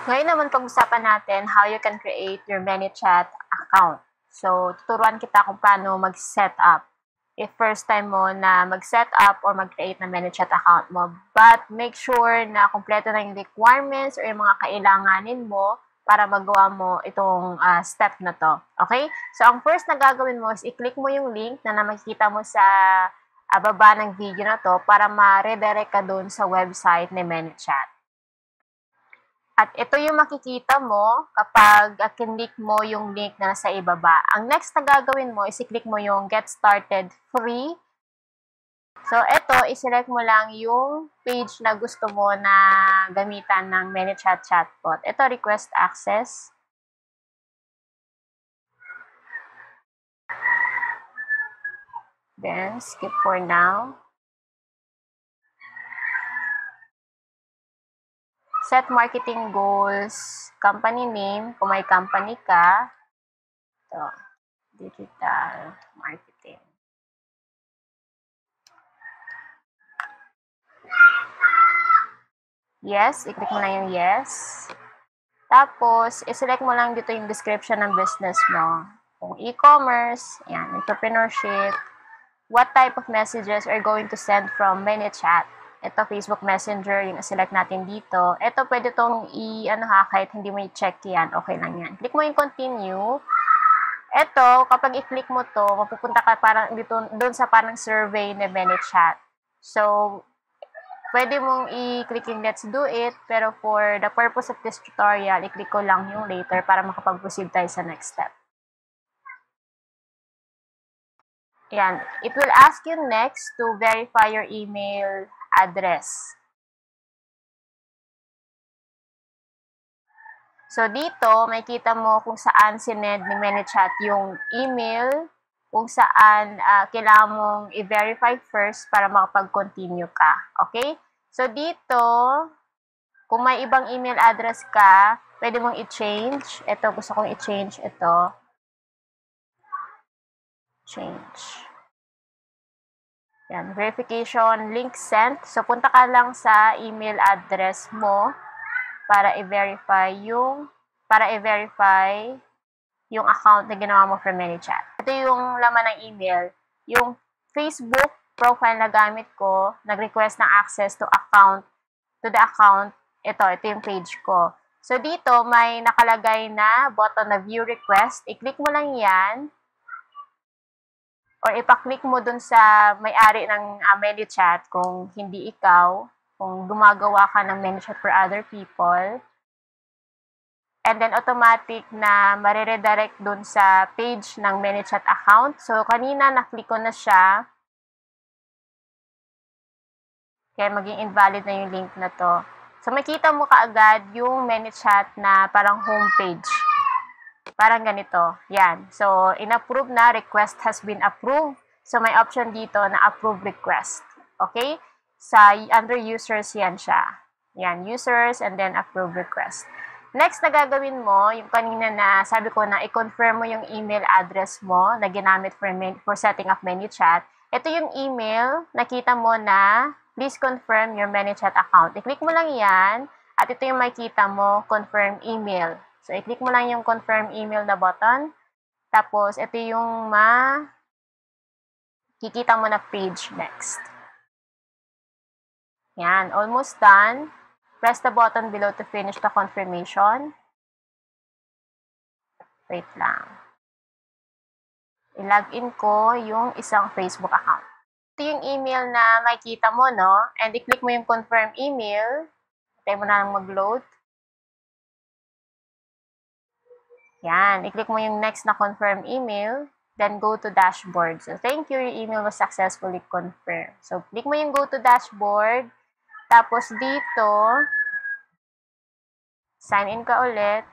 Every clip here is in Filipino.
Ngayon naman pag-usapan natin how you can create your Manychat account. So, tuturuan kita kung paano mag-set up. If first time mo na mag-set up or mag-create ng Manychat account mo. But make sure na kompleto na yung requirements or yung mga kailanganin mo para magawa mo itong step na to. Okay? So, ang first na gagawin mo is i-click mo yung link na makikita mo sa baba ng video na to para ma-redirect ka dun sa website ni Manychat. At ito yung makikita mo kapag kinlik mo yung link na nasa ibaba. Ang next na gagawin mo is i-click mo yung Get Started Free. So, ito, i-select mo lang yung page na gusto mo na gamitan ng Manychat chatbot. Ito, Request Access. Then, skip for now. Set marketing goals, company name, kung may company ka. Ito, digital marketing. Yes, i-click mo na yung yes. Tapos, i-select mo lang dito yung description ng business mo. Kung e-commerce, yan, entrepreneurship, what type of messages are going to send from Manychat. Ito, Facebook Messenger, yung select natin dito. Ito, pwede itong kahit hindi mo i-check yan, okay lang yan. Click mo yung continue. Ito, kapag i-click mo to, mapupunta ka parang dito, doon sa parang survey ni Manychat. So, pwede mong i-click yung let's do it, pero for the purpose of this tutorial, i-click ko lang yung later para makapag-proceed tayo sa next step. Yan. It will ask you next to verify your email address. So, dito, makikita mo kung saan sinend ni Manychat yung email, kung saan kailangan mong i-verify first para makapag-continue ka. Okay? So, dito, kung may ibang email address ka, pwede mong i-change. Ito, gusto kong i-change ito. Change. Yan, verification, link sent. So, punta ka lang sa email address mo para i-verify yung account na ginawa mo from Manychat. Ito yung laman ng email. Yung Facebook profile na gamit ko, nag-request ng access to the account. Ito yung page ko. So, dito, may nakalagay na button na view request. I-click mo lang yan. Or ipa-click mo dun sa may-ari ng Manychat kung hindi ikaw, kung gumagawa ka ng Manychat for other people. And then automatic na mariredirect dun sa page ng Manychat account. So, kanina na-click ko na siya. Kaya maging invalid na yung link na to. So, makita mo kaagad yung Manychat na parang homepage. Parang ganito. Yan. So, in-approve na. Request has been approved. So, may option dito na approve request. Okay? Under users yan siya. Yan. Users and then approve request. Next na gagawin mo, yung kanina na sabi ko na i-confirm mo yung email address mo na ginamit for setting up Manychat. Ito yung email. Nakita mo na please confirm your Manychat account. I-click mo lang yan. At ito yung makita mo, confirm email. So, i-click mo lang yung confirm email na button. Tapos, ito yung kikita mo na page next. Yan. Almost done. Press the button below to finish the confirmation. Wait lang. I-login ko yung isang Facebook account. Ito yung email na makikita mo, no? And i-click mo yung confirm email. Tayo mo na lang mag-load. Yan. I-click mo yung next na confirm email. Then, go to dashboard. So, thank you. Your email was successfully confirmed. So, click mo yung go to dashboard. Tapos, dito, sign in ka ulit.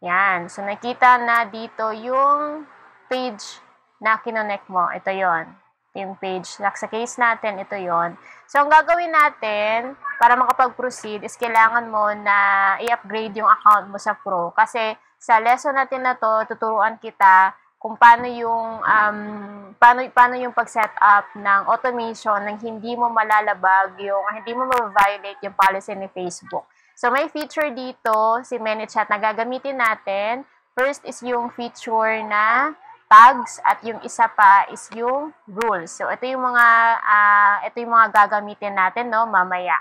Yan. So, nakita na dito yung page na kinonect mo. Ito yon. Yung page. Sa case natin, ito yon. So, ang gagawin natin para makapag-proceed is kailangan mo na i-upgrade yung account mo sa Pro. Kasi sa lesson natin na to, tuturuan kita kung paano yung paano yung pag-set up ng automation nang hindi mo malalabag hindi mo ma-violate yung policy ni Facebook. So may feature dito si Manychat na gagamitin natin. First is yung feature na tags at yung isa pa is yung rules. So ito yung mga gagamitin natin mamaya.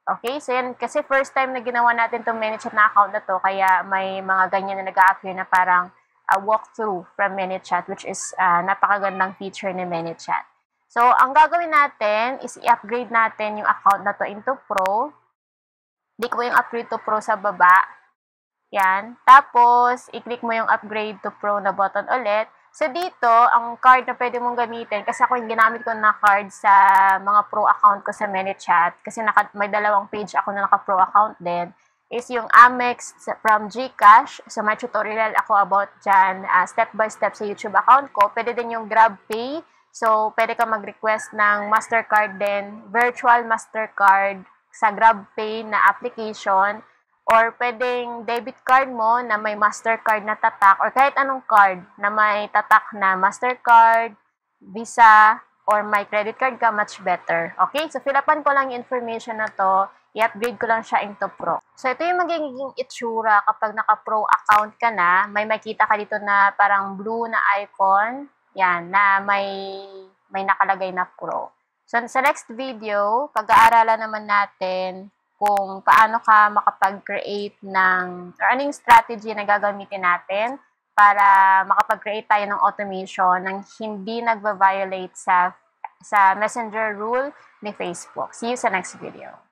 Okay, so yan, kasi first time na ginawa natin itong Manychat na account na to, kaya may mga ganyan na nag-a-appear na parang walkthrough from Manychat, which is napakagandang feature ni Manychat. So, ang gagawin natin is i-upgrade natin yung account na to into Pro. Click mo yung upgrade to Pro sa baba. Yan. Tapos, i-click mo yung upgrade to Pro na button ulit. So, dito, ang card na pwede mong gamitin, kasi ako yung ginamit ko na card sa mga Pro account ko sa Manychat, kasi may dalawang page ako na naka-Pro account din, is yung Amex from GCash. So, may tutorial ako about dyan, step by step sa YouTube account ko. Pwede din yung GrabPay. So, pwede ka mag-request ng Mastercard din, virtual Mastercard sa GrabPay na application. Or pwedeng debit card mo na may Mastercard na tatak or kahit anong card na may tatak na Mastercard, Visa, or may credit card ka, much better. Okay? So, fill-upan ko lang yung information na to. I-upgrade ko lang siya into Pro. So, ito yung magiging itsura kapag naka-Pro account ka na. May makita ka dito na parang blue na icon. Yan, na may nakalagay na Pro. So, sa next video, pag-aaralan naman natin kung paano ka makapag-create or anong strategy na gagamitin natin para makapag-create tayo ng automation nang hindi nagva-violate sa Messenger rule ni Facebook. See you sa next video.